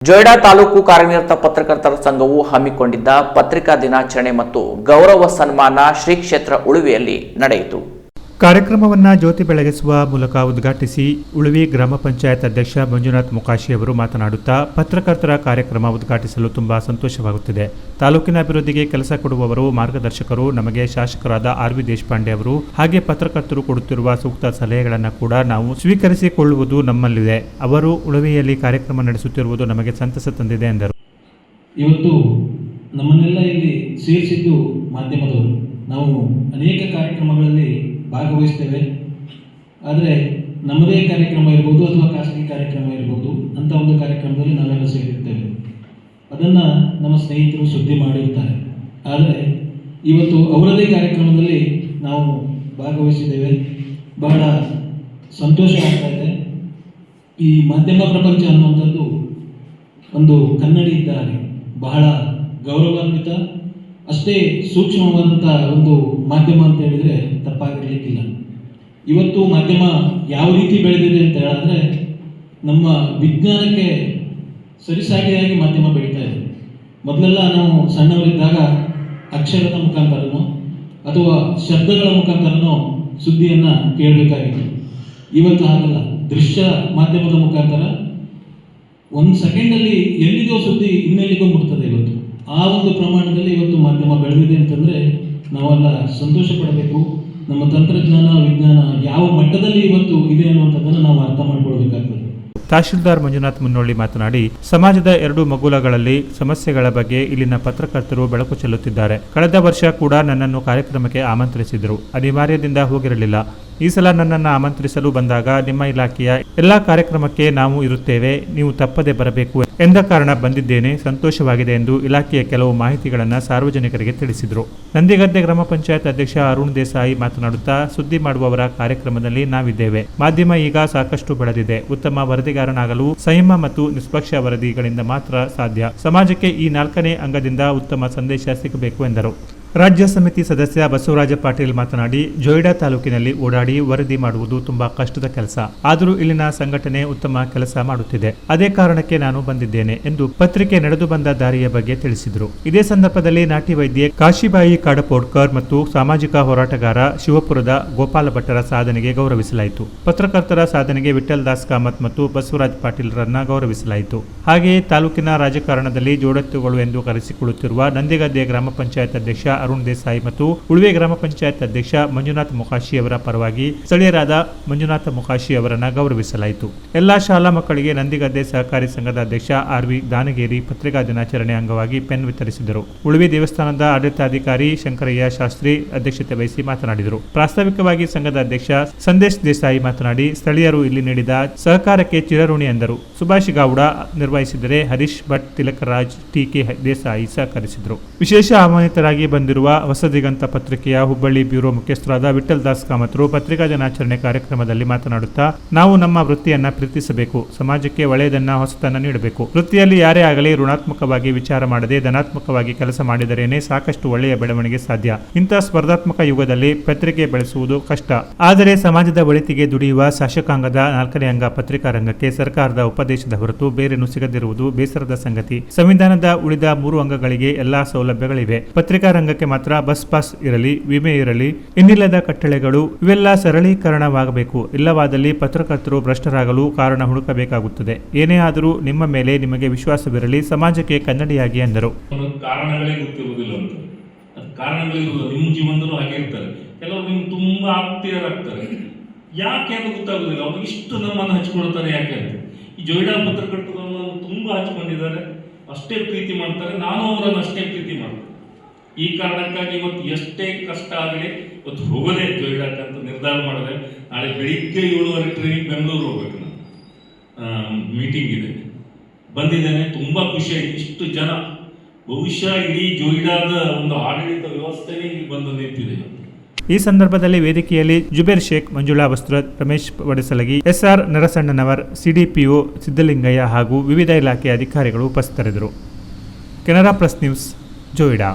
ಜೊಯ್ಡಾ ತಾಲೂಕು ಕಾರ್ಯನಿರತ ಪತ್ರಕರ್ತರ ಸಂಘವು ಹಮ್ಮಿಕೊಂಡಿದ್ದ ಪತ್ರಿಕಾ ದಿನಾಚರಣೆ ಮತ್ತು ಗೌರವ ಸನ್ಮಾನ ಶ್ರೀ ಕ್ಷೇತ್ರ ಉಳುವಿಯಲ್ಲಿ ನಡೆಯಿತು. ಕಾರ್ಯಕ್ರಮವನ್ನು ಜ್ಯೋತಿ ಬೆಳಗಿಸುವ ಮೂಲಕ ಉದ್ಘಾಟಿಸಿ ಉಳುವಿ ಗ್ರಾಮ ಪಂಚಾಯತ್ ಅಧ್ಯಕ್ಷ ಮಂಜುನಾಥ್ ಮುಕಾಶಿ ಅವರು ಮಾತನಾಡುತ್ತಾ, ಪತ್ರಕರ್ತರ ಕಾರ್ಯಕ್ರಮ ಉದ್ಘಾಟಿಸಲು ತುಂಬಾ ಸಂತೋಷವಾಗುತ್ತಿದೆ. ತಾಲೂಕಿನ ಅಭಿವೃದ್ಧಿಗೆ ಕೆಲಸ ಕೊಡುವವರು, ಮಾರ್ಗದರ್ಶಕರು ನಮಗೆ ಶಾಸಕರಾದ ಆರ್.ವಿ. ದೇಶಪಾಂಡೆ ಅವರು, ಹಾಗೆ ಪತ್ರಕರ್ತರು ಕೊಡುತ್ತಿರುವ ಸೂಕ್ತ ಸಲಹೆಗಳನ್ನು ಕೂಡ ನಾವು ಸ್ವೀಕರಿಸಿಕೊಳ್ಳುವುದು ನಮ್ಮಲ್ಲಿದೆ. ಅವರು ಉಳುವಿಯಲ್ಲಿ ಕಾರ್ಯಕ್ರಮ ನಡೆಸುತ್ತಿರುವುದು ನಮಗೆ ಸಂತಸ ತಂದಿದೆ ಎಂದರು. ಇವತ್ತು ನಮ್ಮನ್ನೆಲ್ಲ ಇಲ್ಲಿ ಸೇರಿಸಿದ್ದು ಮಾಧ್ಯಮದವರು. ನಾವು ಅನೇಕ ಕಾರ್ಯಕ್ರಮಗಳಲ್ಲಿ ಭಾಗವಹಿಸ್ತೇವೆ. ಆದರೆ ನಮ್ಮದೇ ಕಾರ್ಯಕ್ರಮ ಇರ್ಬೋದು ಅಥವಾ ಖಾಸಗಿ ಕಾರ್ಯಕ್ರಮ ಇರ್ಬೋದು, ಅಂಥ ಒಂದು ಕಾರ್ಯಕ್ರಮದಲ್ಲಿ ನಾವೆಲ್ಲ ಸೇರಿರ್ತೇವೆ. ಅದನ್ನು ನಮ್ಮ ಸ್ನೇಹಿತರು ಸುದ್ದಿ ಮಾಡಿರ್ತಾರೆ. ಆದರೆ ಇವತ್ತು ಅವರದೇ ಕಾರ್ಯಕ್ರಮದಲ್ಲಿ ನಾವು ಭಾಗವಹಿಸಿದ್ದೇವೆ. ಬಹಳ ಸಂತೋಷ ಆಗ್ತಾ ಇದೆ. ಈ ಮಾಧ್ಯಮ ಪ್ರಪಂಚ ಅನ್ನುವಂಥದ್ದು ಒಂದು ಕನ್ನಡಿ ಇದ್ದಾಗ ಬಹಳ ಗೌರವಾನ್ವಿತ, ಅಷ್ಟೇ ಸೂಕ್ಷ್ಮವಾದಂಥ ಒಂದು ಮಾಧ್ಯಮ ಅಂತ ಹೇಳಿದರೆ ತಪ್ಪಾಗಿರಲಿಕ್ಕಿಲ್ಲ. ಇವತ್ತು ಮಾಧ್ಯಮ ಯಾವ ರೀತಿ ಬೆಳೆದಿದೆ ಅಂತ ಹೇಳಿದ್ರೆ, ನಮ್ಮ ವಿಜ್ಞಾನಕ್ಕೆ ಸರಿಸಾಗಿಯಾಗಿ ಮಾಧ್ಯಮ ಬೆಳೀತಾ ಇದೆ. ಮೊದಲೆಲ್ಲ ನಾವು ಸಣ್ಣವರಿದ್ದಾಗ ಅಕ್ಷರದ ಮುಖಾಂತರನೋ ಅಥವಾ ಶಬ್ದಗಳ ಮುಖಾಂತರನೋ ಸುದ್ದಿಯನ್ನು ಕೇಳಬೇಕಾಗಿತ್ತು. ಇವತ್ತು ಹಾಗಲ್ಲ, ದೃಶ್ಯ ಮಾಧ್ಯಮದ ಮುಖಾಂತರ 1 ಸೆಕೆಂಡಲ್ಲಿ ಎಲ್ಲಿದೋ ಸುದ್ದಿ ಇನ್ನೆಲ್ಲಿಗೋ ಮುಟ್ತದೆ. ಇವತ್ತು ಆ ಒಂದು ಪ್ರಮಾಣದಲ್ಲಿ ಇವತ್ತು ಮಾಧ್ಯಮ ಬೆಳೆದಿದೆ ಅಂತಂದರೆ ನಾವೆಲ್ಲ ಸಂತೋಷ ಪಡಬೇಕು. ನಮ್ಮ ತಂತ್ರಜ್ಞಾನ ವಿಜ್ಞಾನ ಯಾವ ಮಟ್ಟದಲ್ಲಿ ಇವತ್ತು ಇದೆ ಅನ್ನುವಂಥದ್ದನ್ನು ನಾವು ಅರ್ಥ ಮಾಡ್ಕೊಳ್ಬೇಕಾಗ್ತದೆ. ತಹಶೀಲ್ದಾರ್ ಮಂಜುನಾಥ್ ಮುನ್ನೋಳಿ ಮಾತನಾಡಿ, ಸಮಾಜದ 2 ಮಗುಲಗಳಲ್ಲಿ ಸಮಸ್ಯೆಗಳ ಬಗ್ಗೆ ಇಲ್ಲಿನ ಪತ್ರಕರ್ತರು ಬೆಳಕು ಚೆಲ್ಲುತ್ತಿದ್ದಾರೆ. ಕಳೆದ ವರ್ಷ ಕೂಡ ನನ್ನನ್ನು ಕಾರ್ಯಕ್ರಮಕ್ಕೆ ಆಮಂತ್ರಿಸಿದರು. ಅನಿವಾರ್ಯದಿಂದ ಹೋಗಿರಲಿಲ್ಲ. ಈ ಸಲ ನನ್ನನ್ನು ಆಮಂತ್ರಿಸಲು ಬಂದಾಗ ನಿಮ್ಮ ಇಲಾಖೆಯ ಎಲ್ಲಾ ಕಾರ್ಯಕ್ರಮಕ್ಕೆ ನಾವು ಇರುತ್ತೇವೆ, ನೀವು ತಪ್ಪದೆ ಬರಬೇಕು ಎಂದ ಕಾರಣ ಬಂದಿದ್ದೇನೆ. ಸಂತೋಷವಾಗಿದೆ ಎಂದು ಇಲಾಖೆಯ ಕೆಲವು ಮಾಹಿತಿಗಳನ್ನು ಸಾರ್ವಜನಿಕರಿಗೆ ತಿಳಿಸಿದರು. ನಂದಿಗದ್ದೆ ಗ್ರಾಮ ಪಂಚಾಯತ್ ಅಧ್ಯಕ್ಷ ಅರುಣ್ ದೇಸಾಯಿ ಮಾತನಾಡುತ್ತಾ, ಸುದ್ದಿ ಮಾಡುವವರ ಕಾರ್ಯಕ್ರಮದಲ್ಲಿ ನಾವಿದ್ದೇವೆ. ಮಾಧ್ಯಮ ಈಗ ಸಾಕಷ್ಟು ಬೆಳೆದಿದೆ. ಉತ್ತಮ ವರದಿಗಾರನಾಗಲು ಸಂಯಮ ಮತ್ತು ನಿಷ್ಪಕ್ಷ ವರದಿಗಳಿಂದ ಮಾತ್ರ ಸಾಧ್ಯ. ಸಮಾಜಕ್ಕೆ ಈ 4ನೇ ಅಂಗದಿಂದ ಉತ್ತಮ ಸಂದೇಶ ಸಿಗಬೇಕು ಎಂದರು. ರಾಜ್ಯ ಸಮಿತಿ ಸದಸ್ಯ ಬಸವರಾಜ ಪಾಟೀಲ್ ಮಾತನಾಡಿ, ಜೊಯ್ಡಾ ತಾಲೂಕಿನಲ್ಲಿ ಓಡಾಡಿ ವರದಿ ಮಾಡುವುದು ತುಂಬಾ ಕಷ್ಟದ ಕೆಲಸ. ಆದರೂ ಇಲ್ಲಿನ ಸಂಘಟನೆ ಉತ್ತಮ ಕೆಲಸ ಮಾಡುತ್ತಿದೆ. ಅದೇ ಕಾರಣಕ್ಕೆ ನಾನು ಬಂದಿದ್ದೇನೆ ಎಂದು ಪತ್ರಿಕೆ ನಡೆದು ಬಂದ ದಾರಿಯ ಬಗ್ಗೆ ತಿಳಿಸಿದರು. ಇದೇ ಸಂದರ್ಭದಲ್ಲಿ ನಾಟಿ ವೈದ್ಯೆ ಕಾಶಿಬಾಯಿ ಕಾಡಪೋಡ್ಕರ್ ಮತ್ತು ಸಾಮಾಜಿಕ ಹೋರಾಟಗಾರ ಶಿವಪುರದ ಗೋಪಾಲ ಭಟ್ಟರ ಸಾಧನೆಗೆ ಗೌರವಿಸಲಾಯಿತು. ಪತ್ರಕರ್ತರ ಸಾಧನೆಗೆ ವಿಠಲ್ ದಾಸ್ ಕಾಮತ್ ಮತ್ತು ಬಸವರಾಜ ಪಾಟೀಲ್ರನ್ನ ಗೌರವಿಸಲಾಯಿತು. ಹಾಗೆಯೇ ತಾಲೂಕಿನ ರಾಜಕಾರಣದಲ್ಲಿ ಜೋಡೆತ್ತುಗಳು ಎಂದು ಕರೆಸಿಕೊಳ್ಳುತ್ತಿರುವ ನಂದಿಗದ್ದೆ ಗ್ರಾಮ ಪಂಚಾಯತ್ ಅಧ್ಯಕ್ಷ ಅರುಣ್ ದೇಸಾಯಿ ಮತ್ತು ಉಳುವೆ ಗ್ರಾಮ ಪಂಚಾಯತ್ ಅಧ್ಯಕ್ಷ ಮಂಜುನಾಥ್ ಮುಕಾಶಿ ಅವರ ಪರವಾಗಿ ಸ್ಥಳೀಯರಾದ ಮಂಜುನಾಥ ಮುಕಾಶಿ ಅವರನ್ನ ಗೌರವಿಸಲಾಯಿತು. ಎಲ್ಲಾ ಶಾಲಾ ಮಕ್ಕಳಿಗೆ ನಂದಿಗದ್ದೆ ಸಹಕಾರಿ ಸಂಘದ ಅಧ್ಯಕ್ಷ ಆರ್.ವಿ. ದಾನಗೇರಿ ಪತ್ರಿಕಾ ದಿನಾಚರಣೆ ಅಂಗವಾಗಿ ಪೆನ್ ವಿತರಿಸಿದರು. ಉಳುವೆ ದೇವಸ್ಥಾನದ ಆಡಳಿತಾಧಿಕಾರಿ ಶಂಕರಯ್ಯ ಶಾಸ್ತ್ರಿ ಅಧ್ಯಕ್ಷತೆ ವಹಿಸಿ ಮಾತನಾಡಿದರು. ಪ್ರಾಸ್ತಾವಿಕವಾಗಿ ಸಂಘದ ಅಧ್ಯಕ್ಷ ಸಂದೇಶ್ ದೇಸಾಯಿ ಮಾತನಾಡಿ, ಸ್ಥಳೀಯರು ಇಲ್ಲಿ ನೀಡಿದ ಸಹಕಾರಕ್ಕೆ ಚಿರಋಣಿ ಎಂದರು. ಸುಭಾಷ್ ಗೌಡ ನಿರ್ವಹಿಸಿದರೆ ಹರೀಶ್ ಭಟ್, ತಿಲಕರಾಜ್, ಟಿ.ಕೆ. ದೇಸಾಯಿ ಸಹಕರಿಸಿದರು. ವಿಶೇಷ ಆಹ್ವಾನಿತರಾಗಿ ಬಂದಿರುವ ಹೊಸದಿಗಂತ ಪತ್ರಿಕೆಯ ಹುಬ್ಬಳ್ಳಿ ಬ್ಯೂರೋ ಮುಖ್ಯಸ್ಥರಾದ ವಿಠಲ್ ದಾಸ್ ಕಾಮತ್ರು ಪತ್ರಿಕಾ ದಿನಾಚರಣೆ ಕಾರ್ಯಕ್ರಮದಲ್ಲಿ ಮಾತನಾಡುತ್ತಾ, ನಾವು ನಮ್ಮ ವೃತ್ತಿಯನ್ನ ಪ್ರೀತಿಸಬೇಕು, ಸಮಾಜಕ್ಕೆ ಒಳ್ಳೆಯದನ್ನ ಹೊಸತನ್ನ ನೀಡಬೇಕು. ವೃತ್ತಿಯಲ್ಲಿ ಯಾರೇ ಆಗಲಿ ಋಣಾತ್ಮಕವಾಗಿ ವಿಚಾರ ಮಾಡದೆ ಧನಾತ್ಮಕವಾಗಿ ಕೆಲಸ ಮಾಡಿದರೇನೆ ಸಾಕಷ್ಟು ಒಳ್ಳೆಯ ಬೆಳವಣಿಗೆ ಸಾಧ್ಯ. ಇಂಥ ಸ್ಪರ್ಧಾತ್ಮಕ ಯುಗದಲ್ಲಿ ಪತ್ರಿಕೆ ಬೆಳೆಸುವುದು ಕಷ್ಟ. ಆದರೆ ಸಮಾಜದ ಒಳಿತಿಗೆ ದುಡಿಯುವ ಶಾಸಕಾಂಗದ 4ನೇ ಅಂಗ ಪತ್ರಿಕಾ ರಂಗಕ್ಕೆ ಸರ್ಕಾರದ ಉಪದೇಶದ ಹೊರತು ಬೇರೇನು ಸಿಗದಿರುವುದು ಬೇಸರದ ಸಂಗತಿ. ಸಂವಿಧಾನದ ಉಳಿದ 3 ಅಂಗಗಳಿಗೆ ಎಲ್ಲಾ ಸೌಲಭ್ಯಗಳಿವೆ. ಪತ್ರಿಕಾ ರಂಗಕ್ಕೆ ಮಾತ್ರ ಬಸ್ ಪಾಸ್ ಇರಲಿ, ವಿಮೆ ಇರಲಿ, ಇನ್ನಿಲ್ಲದ ಕಟ್ಟಳೆಗಳು ಇವೆಲ್ಲ ಸರಳೀಕರಣವಾಗಬೇಕು. ಇಲ್ಲವಾದಲ್ಲಿ ಪತ್ರಕರ್ತರು ಭ್ರಷ್ಟರಾಗಲು ಕಾರಣ ಹುಡುಕಬೇಕಾಗುತ್ತದೆ. ಏನೇ ಆದರೂ ನಿಮ್ಮ ಮೇಲೆ ನಿಮಗೆ ವಿಶ್ವಾಸವಿರಲಿ, ಸಮಾಜಕ್ಕೆ ಕನ್ನಡಿಯಾಗಿ ಎಂದರು. ಕಾರಣಗಳೇ ಗೊತ್ತಿರುವುದಿಲ್ಲ ಅಂತ, ಕಾರಣಗಳಿರುವುದಿಲ್ಲ. ನಿಮ್ಮ ಜೀವನದಲ್ಲೂ ಹಾಗೆ ಇರ್ತಾರೆ. ಕೆಲವರು ನಿಮ್ಗೆ ತುಂಬಾ ಆಪ್ತರಾಗ್ತಾರೆ. ಯಾಕೆ ಅಂತ ಗೊತ್ತಾಗುದಿಲ್ಲ. ಅವ್ರು ಇಷ್ಟು ನಮ್ಮನ್ನು ಹಚ್ಕೊಳ್ತಾರೆ ಯಾಕೆ ಅಂತ. ಈ ಜೊಯ್ಡಾ ಪತ್ರಕರ್ತರನ್ನು ತುಂಬಾ ಹಚ್ಕೊಂಡಿದ್ದಾರೆ, ಅಷ್ಟೇ ಪ್ರೀತಿ ಮಾಡ್ತಾರೆ. ನಾನು ಅವರನ್ನು ಅಷ್ಟೇ ಪ್ರೀತಿ ಮಾಡ್ತೇನೆ. ಈ ಕಾರಣಕ್ಕಾಗಿ ಇವತ್ತು ಎಷ್ಟೇ ಕಷ್ಟ ಆಗಲಿ ಇವತ್ತು ಹೋಗೋದೇ ಜೊಯ್ಡಾಕ್ಕೆ ಅಂತ ನಿರ್ಧಾರ ಮಾಡಿದೆ. ನಾಳೆ ಬೆಳಿಗ್ಗೆ 7:30 ಟ್ರೈನಿಗೆ ಬೆಂಗಳೂರು ಹೋಗ್ಬೇಕು. ನಾನು ಮೀಟಿಂಗ್ ಇದೆ, ಬಂದಿದ್ದೇನೆ. ತುಂಬ ಖುಷಿ ಆಯ್ತು. ಇಷ್ಟು ಜನ, ಬಹುಶಃ ಇಡೀ ಜೊಯ್ಡಾದ ಒಂದು ಆಡಳಿತ ವ್ಯವಸ್ಥೆಗೆ ಇಲ್ಲಿ ಬಂದು ನಿಂತಿದೆ. ಈ ಸಂದರ್ಭದಲ್ಲಿ ವೇದಿಕೆಯಲ್ಲಿ ಜುಬೇರ್ ಶೇಖ್, ಮಂಜುಳಾ ವಸ್ತ್ರದ್, ರಮೇಶ್ ವಡಸಲಗಿ, ಎಸ್.ಆರ್. ನರಸಣ್ಣನವರ್, ಸಿಡಿಪಿಒ ಸಿದ್ದಲಿಂಗಯ್ಯ ಹಾಗೂ ವಿವಿಧ ಇಲಾಖೆಯ ಅಧಿಕಾರಿಗಳು ಉಪಸ್ಥಿತರಿದ್ದರು. Canara plus news, Joida.